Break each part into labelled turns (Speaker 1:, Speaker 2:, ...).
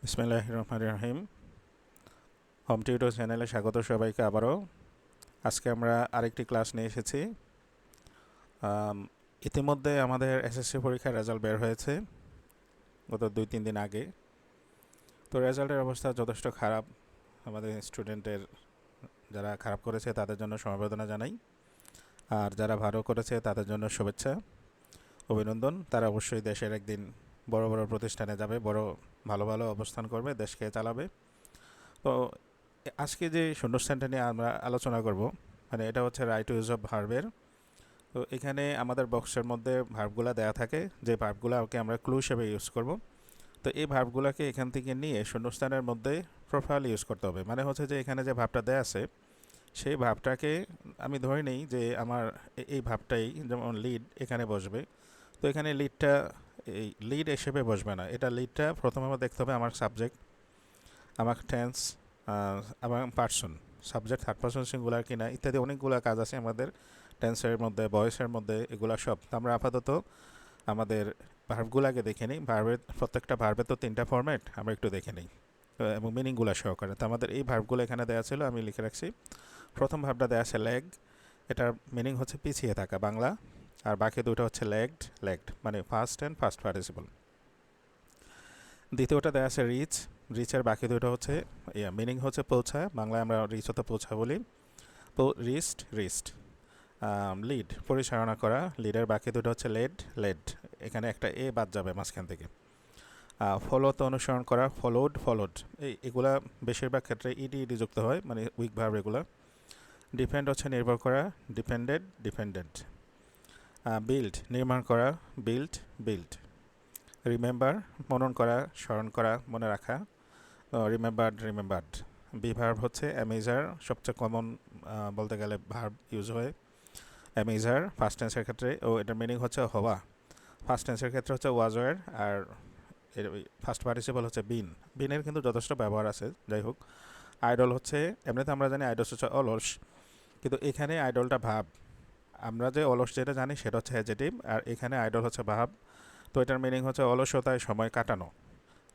Speaker 1: বিসমিল্লাহির রহমানির রহিম। Home tutor চ্যানেলে স্বাগত সবাইকে আবারও। আজকে আমরা আরেকটি ক্লাস নিয়ে এসেছি। ইতিমধ্যে আমাদের এসএসসি পরীক্ষার রেজাল্ট বের হয়েছে গত 2-3 দিন আগে। তো রেজাল্টের অবস্থা যথেষ্ট খারাপ। আমাদের স্টুডেন্টের যারা খারাপ করেছে তাদের জন্য সমবেদনা জানাই, আর যারা ভালো করেছে তাদের জন্য শুভেচ্ছা, অভিনন্দন। তারা অবশ্যই দেশের একদিন বড় বড় প্রতিষ্ঠানে যাবে, ভালো ভালো অবস্থান করবে, দেশকে চালাবে। তো আজকে যে শূন্যস্থানটা নিয়ে আমরা আলোচনা করব, মানে এটা হচ্ছে রাইট ইউজ অফ ভার্বের। তো এখানে আমাদের বক্সের মধ্যে ভার্বগুলো দেওয়া থাকে, যে ভার্বগুলোকে আমরা ক্লু হিসেবে ইউজ করব। তো এই ভার্বগুলোকে এখান থেকে নিয়ে শূন্যস্থানের মধ্যে প্রোফাইল ইউজ করতে হবে। মানে হচ্ছে যে এখানে যে ভাবটা দেওয়া আছে সেই ভাবটাকে আমি ধরে নিই যে আমার এই ভাবটাই, যেমন লিড এখানে বসবে। তো এখানে লিডটা এই লিড হিসেবে বসবে না, এটা লিডটা প্রথমে আমার দেখতে হবে আমার সাবজেক্ট, আমার টেন্স, এবং person, subject third person singular কিনা ইত্যাদি অনেকগুলো কাজ আছে আমাদের টেন্সের মধ্যে, ভয়েসের মধ্যে, এগুলো সব। তো আমরা আপাতত আমাদের ভার্বগুলোকে দেখে নিই। প্রত্যেকটা ভার্বের তো 3টা ফরম্যাট, আমরা একটু দেখে নিই এবং মিনিংগুলো সহকারে। তো আমাদের এই ভার্বগুলো এখানে দেওয়া ছিল, আমি লিখে রাখছি। প্রথম ভার্বটা দেওয়া আছে লেগ, এটার মিনিং হচ্ছে পিছিয়ে থাকা বাংলা, আর বাকি দুটো হচ্ছে লেগড মানে ফার্স্ট অ্যান্ড ফার্স্ট পার্টিসিপল। দ্বিতীয়টা দেওয়া আছে রিচ, রিচের বাকি দুটো হচ্ছে মিনিং হচ্ছে পৌঁছা, বাংলায় আমরা রিচ হতে পৌঁছা বলি। রিস্ট। লিড পরিচালনা করা, লিডের বাকি দুটো হচ্ছে লেড, এখানে একটা এ বাদ যাবে মাঝখান থেকে। ফলোতে অনুসরণ করা, ফলোড, এগুলা বেশিরভাগ ক্ষেত্রে ইডি যুক্ত হয়, মানে উইক ভার্ব এগুলো। ডিপেন্ড হচ্ছে নির্ভর করা, ডিপেন্ডেন্ট। বিল্ড নির্মাণ করা, বিল্ড। রিমেম্বার মনন করা, স্মরণ করা, মনে রাখা, রিমেম্বার্ড। বি ভার্ব হচ্ছে অ্যামেজার, সবচেয়ে কমন বলতে গেলে ভার্ব ইউজ হয় অ্যামেজার ফার্স্ট টেন্সের ক্ষেত্রে, ও এটার মিনিং হচ্ছে হওয়া। ফার্স্ট টেন্সের ক্ষেত্রে হচ্ছে ওয়াজওয়ার, আর এর ফার্স্ট পার্টিসিপল হচ্ছে বিনের কিন্তু যথেষ্ট ব্যবহার আছে। যাই হোক, আইডল হচ্ছে, এমনিতে আমরা জানি আইডল হচ্ছে অলস, কিন্তু এখানে আইডলটা ভাব। আমরা যে অলস যেটা জানি সেটা হচ্ছে অ্যাডজেক্টিভ, আর এখানে আইডল হচ্ছে ভাব। তো এটার মিনিং হচ্ছে অলসতায় সময় কাটানো।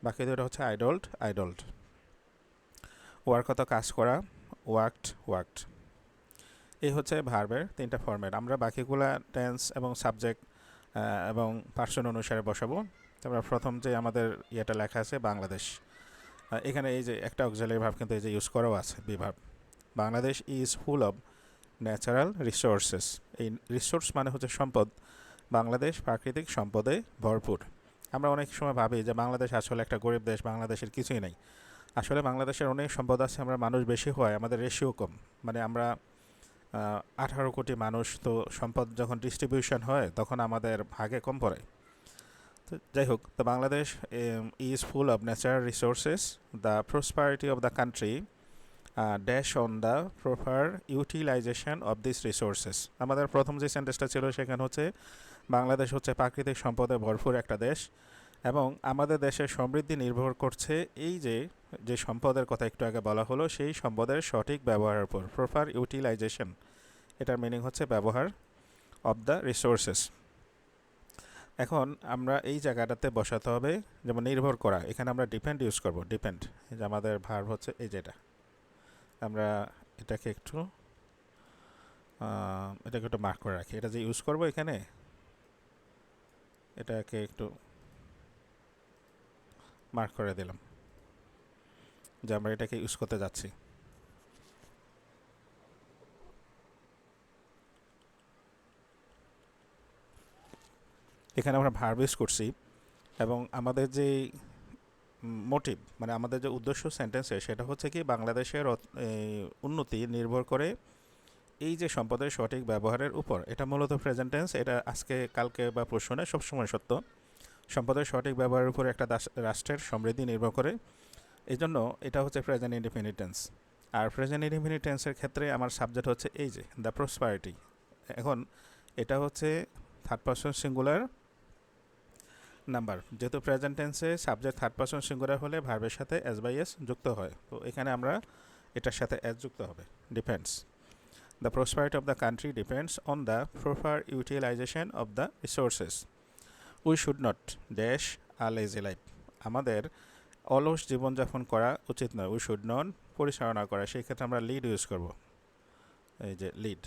Speaker 1: বাকি দুটো হচ্ছে আইডল্ড। ওয়ার্ক হতো কাজ করা, ওয়ার্কড। এই হচ্ছে ভার্বের 3টা ফরম্যাট। আমরা বাকিগুলা টেন্স এবং সাবজেক্ট এবং পার্সন অনুসারে বসাবো। আমরা প্রথম যে আমাদের ইয়েটা লেখা আছে বাংলাদেশ, এখানে এই যে একটা অক্সিলারি ভার্ব কিন্তু এই যে ইউজ করাও আছে, be verb. Bangladesh is full of natural resources. এই রিসোর্স মানে হচ্ছে সম্পদ। বাংলাদেশ প্রাকৃতিক সম্পদে ভরপুর। আমরা অনেক সময় ভাবি যে বাংলাদেশ আসলে একটা গরিব দেশ, বাংলাদেশের কিছুই নেই। আসলে বাংলাদেশের অনেক সম্পদ আছে, আমরা মানুষ বেশি হয়, আমাদের রেশিও কম। মানে আমরা 18 কোটি মানুষ, তো সম্পদ যখন ডিস্ট্রিবিউশন হয় তখন আমাদের ভাগে কম পড়ে। তো যাই হোক, তো Bangladesh is full of natural resources, the prosperity of the country dash on the proper utilisation of this resources. আমাদের প্রথম যে সেন্টেন্সটা ছিল সেখানে হচ্ছে বাংলাদেশ হচ্ছে প্রাকৃতিক সম্পদে ভরপুর একটা দেশ, এবং আমাদের দেশের সমৃদ্ধি নির্ভর করছে এই যে সম্পদের কথা একটু আগে বলা হলো, সেই সম্পদের সঠিক ব্যবহারের উপর, প্রপার ইউটিলাইজেশন। এটার মিনিং হচ্ছে ব্যবহার অফ দ্য রিসোর্সেস। এখন আমরা এই জায়গাটাতে বসাতে হবে, যেমন নির্ভর করা, এখানে আমরা ডিপেন্ড ইউজ করব। ডিপেন্ড, যে আমাদের ভার্ব হচ্ছে এই যেটা, আমরা এটাকে একটু মার্ক করে রাখি। এটা যে ইউজ করব এখানে, এটাকে একটু মার্ক করে দিলাম যে আমরা এটাকে ইউজ করতে যাচ্ছি। এখানে আমরা ভার্ব ইউজ করছি, এবং আমাদের যে মোটিভ, মানে আমাদের যে উদ্দেশ্য সেন্টেন্সে, সেটা হচ্ছে কি বাংলাদেশের উন্নতি নির্ভর করে এই যে সম্পদের সঠিক ব্যবহারের উপর। এটা মূলত প্রেজেন্ট টেন্স, এটা আজকে কালকে বা পরশু নয়, সবসময় সত্য। সম্পদের সঠিক ব্যবহারের উপর একটা রাষ্ট্রের সমৃদ্ধি নির্ভর করে, এই জন্য এটা হচ্ছে প্রেজেন্ট ইনডিফিনিট টেন্স। আর প্রেজেন্ট ইনডিফিনিট টেন্সের ক্ষেত্রে আমার সাবজেক্ট হচ্ছে এই যে দ্য প্রসপারিটি। এখন এটা হচ্ছে থার্ড পারসন সিঙ্গুলার নাম্বার, যেহেতু প্রেজেন্ট টেন্সে সাবজেক্ট থার্ড পারসন সিঙ্গুলার হলে ভার্বের সাথে এস বাই এস যুক্ত হয়, তো এখানে আমরা এটার সাথে এস যুক্ত হবে, depends. The prosperity of the country depends on the proper utilisation of the resources. We should not dash a lazy life. আমাদের অলস জীবনযাপন করা উচিত নয়, উই শুড নট পরিচালনা করা, সেই ক্ষেত্রে আমরা লিড ইউজ করব। এই যে লিড,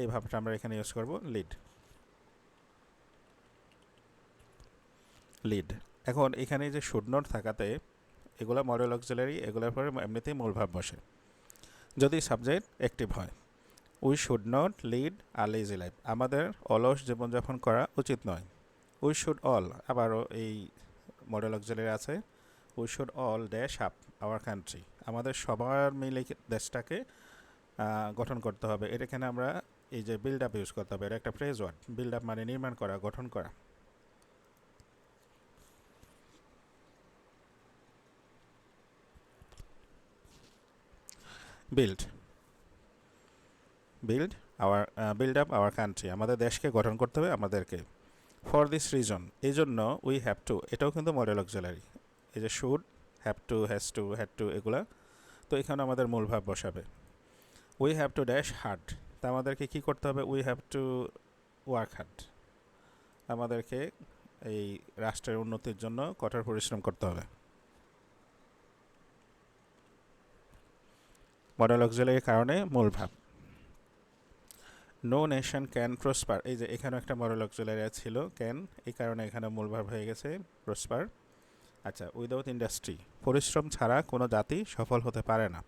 Speaker 1: এই ভাবটা আমরা এখানে ইউজ করব, লিড লিড। এখন এখানে যে শুড নট থাকাতে এগুলো মডেল অক্সিলারি, এগুলোর পরে এমনিতেই মূল ভাব বসে যদি সাবজেক্ট অ্যাক্টিভ হয়। We should not lead a lazy life, আমাদের অলস জীবনযাপন করা উচিত নয়। উই শুড অল, আবারও এই মডেল অক্সিলারি আছে, we should all dash up our country, আমাদের সবার মিলে দেশটাকে গঠন করতে হবে। এখানে আমরা এই যে বিল্ড আপ ইউজ করতে হবে, এটা একটা ফ্রেজ ওয়ার্ড। বিল্ড আপ মানে নির্মাণ করা, গঠন করা। Build build our build up our country, আমাদের দেশকে গঠন করতে হবে আমাদেরকে। ফর দিস রিজন, এই জন্য উই হ্যাভ টু, এটাও কিন্তু মডেল অক্সিলারি। এই যে should, have to, has to, had to, এগুলা তো এখানে আমাদের মূল ভাব বসাবে। We have to dash hard, তা আমাদেরকে কী করতে হবে? We have to work hard, আমাদেরকে এই রাষ্ট্রের উন্নতির জন্য কঠোর পরিশ্রম করতে হবে। মডেল অক্সিলারির কারণে মূল ভাব। নো নেশন ক্যান প্রসপার, এই যে এখানেও একটা মডেল অক্সিলারি ছিল ক্যান, এই কারণে এখানে মূল ভাব হয়ে গেছে প্রসপার। আচ্ছা, উইদাউট ইন্ডাস্ট্রি, পরিশ্রম ছাড়া কোনো জাতি সফল হতে পারে না।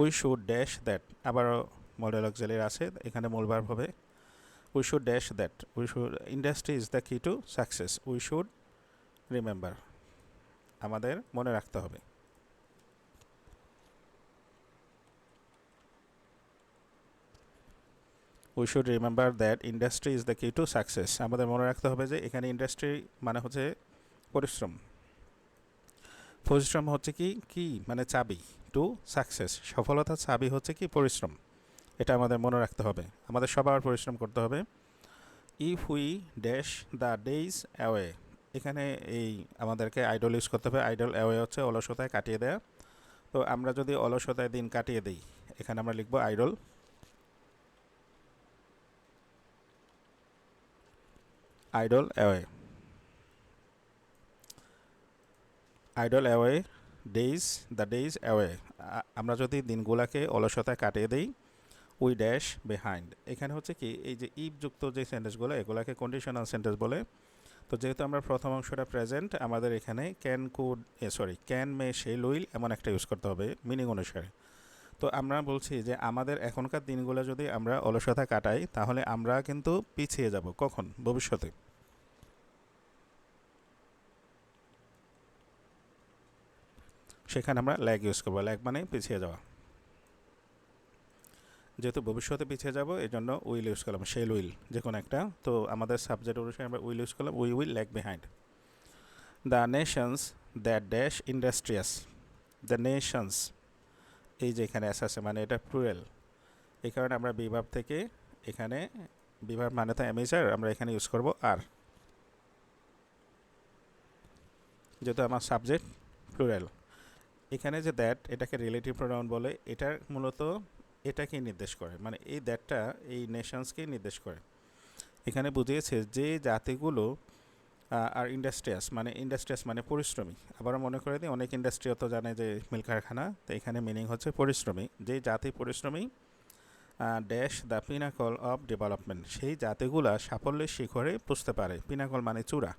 Speaker 1: উই শুড ড্যাশ দ্যাট, আবারও মডেল অক্সিলারি আছে, এখানে মূল ভাব হবে we should dash that, we should industry is the key to success, we should remember, আমাদের মনে রাখতে হবে। We should remember that industry is the key to success, আমাদের মনে রাখতে হবে যে এখানে ইন্ডাস্ট্রি মানে হচ্ছে পরিশ্রম। পরিশ্রম হচ্ছে কি কি মানে চাবি, টু সাকসেস, সফলতার চাবি হচ্ছে কি পরিশ্রম, এটা আমাদের মনে রাখতে হবে, আমাদের সবার পরিশ্রম করতে হবে। If we dash the days away, এখানে এই আমাদেরকে আইডল ইউজ করতে হবে। আইডল অ্যাওয়ে হচ্ছে অলসতায় কাটিয়ে দেয়া, তো আমরা যদি অলসতায় দিন কাটিয়ে দিই, এখানে আমরা লিখব idol, idol away, idol away days, the days away, আমরা যদি দিনগুলোকে অলসতায় কাটিয়ে দিই। উই ড্যাশ বিহাইন্ড, এখানে হচ্ছে কি এই যে ইফ যুক্ত যে সেন্টেন্সগুলো, এগুলোকে কন্ডিশনাল সেন্টেন্স বলে। তো যেহেতু আমরা প্রথম অংশটা প্রেজেন্ট, আমাদের এখানে can could can May shell will এমন একটা ইউজ করতে হবে মিনিং অনুসারে। তো আমরা বলছি যে আমাদের এখনকার দিনগুলো যদি আমরা অলসতা কাটাই, তাহলে আমরা কিন্তু পিছিয়ে যাব কখন? ভবিষ্যতে। সেখানে আমরা ল্যাগ ইউজ করবো, ল্যাগ মানে পিছিয়ে যাওয়া। যেহেতু ভবিষ্যতে পিছিয়ে যাব, এই জন্য উইল ইউজ করলাম, শেল উইল যে কোনো একটা। তো আমাদের সাবজেক্ট অনুসারে আমরা উইল ইউজ করলাম, we will lag behind. The Nations that dash industrious, the Nations, এই যে এখানে এস আছে মানে এটা প্লুরাল, এই কারণে আমরা বিভাব থেকে এখানে বিভাব মানে তো অ্যামেজার, আমরা এখানে ইউজ করব আর, যেহেতু আমার সাবজেক্ট প্লুরাল। এখানে যে দ্যাট, এটাকে রিলেটিভ প্রোনাউন বলে, এটার মূলত এটাকেই নির্দেশ করে, মানে এই দ্যাটটা এই নেশনসকেই নির্দেশ করে। এখানে বুঝিয়েছে যে জাতিগুলো আর ইন্ডাস্ট্রিয়াস মানে পরিশ্রমী। আবারও মনে করে দিই, অনেক ইন্ডাস্ট্রিও তো জানে যে মিল কারখানা, তো এখানে মিনিং হচ্ছে পরিশ্রমী, যে জাতি পরিশ্রমী। Dash the pinnacle of development, সেই জাতিগুলা সাফল্যের শিখরে পৌঁছতে পারে। পিনাকল মানে চূড়া,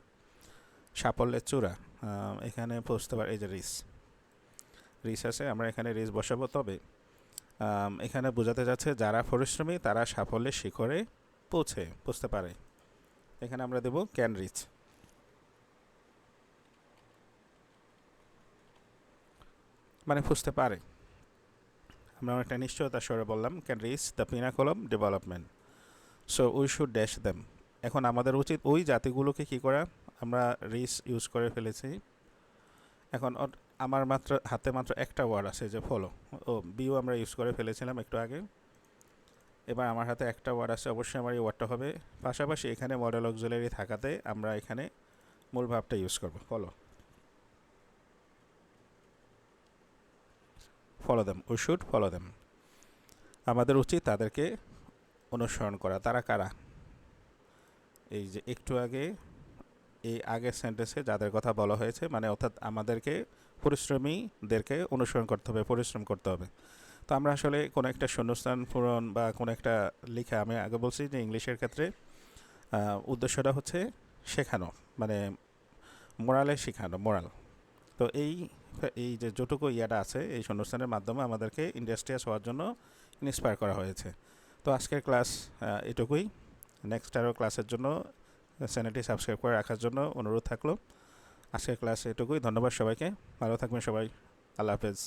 Speaker 1: সাফল্যের চূড়া, এখানে পৌঁছতে পারে। এই যে রিস আছে, আমরা এখানে রিস বসাবো। তবে এখানে বোঝাতে যাচ্ছে যারা পরিশ্রমী তারা সাফল্যের শিখরে পৌঁছতে পারে। এখানে আমরা দেব ক্যান রিচ, মানে পৌঁছতে পারে। আমরা একটা নিশ্চয়তার স্বরে বললাম can reach the pinnacle of development, so we should dash them. এখন আমাদের উচিত ওই জাতিগুলোকে কী করা? আমরা রিচ ইউজ করে ফেলেছি। এখন আমার হাতে মাত্র একটা ওয়ার্ড আছে যে ফলো, বিও আমরা ইউজ করে ফেলেছিলাম একটু আগে। এবার আমার হাতে একটা ওয়ার্ড আছে, অবশ্যই আমার এই ওয়ার্ডটা হবে। পাশাপাশি এখানে মডেল অক্সিলারি থাকাতে আমরা এখানে মূল ভাবটা ইউজ করব, follow them, we should follow them, আমাদের উচিত তাদেরকে অনুসরণ করা। তারা কারা? এই যে একটু আগে এই আগের সেন্টেন্সে যাদের কথা বলা হয়েছে, মানে অর্থাৎ আমাদেরকে পরিশ্রমীদেরকে অনুসরণ করতে হবে, পরিশ্রম করতে হবে। তো আমরা আসলে কোনো একটা শূন্যস্থান পূরণ বা কোনো একটা লেখা, আমি আগে বলছি যে ইংলিশের ক্ষেত্রে উদ্দেশ্যটা হচ্ছে শেখানো, মানে মোরালে শেখানো, মোরাল। তো এই এই যে যতটুকু ইয়াটা আছে এই শূন্যস্থানের মাধ্যমে আমাদেরকে ইন্ডাস্ট্রিয়াস হওয়ার জন্য ইন্সপায়ার করা হয়েছে। তো আজকের ক্লাস এটুকুই। নেক্সট আরও ক্লাসের জন্য চ্যানেলটি সাবস্ক্রাইব করে রাখার জন্য অনুরোধ থাকলো। আজকের ক্লাস এটুকুই। ধন্যবাদ সবাইকে, ভালো থাকবেন সবাই, আল্লাহ হাফেজ।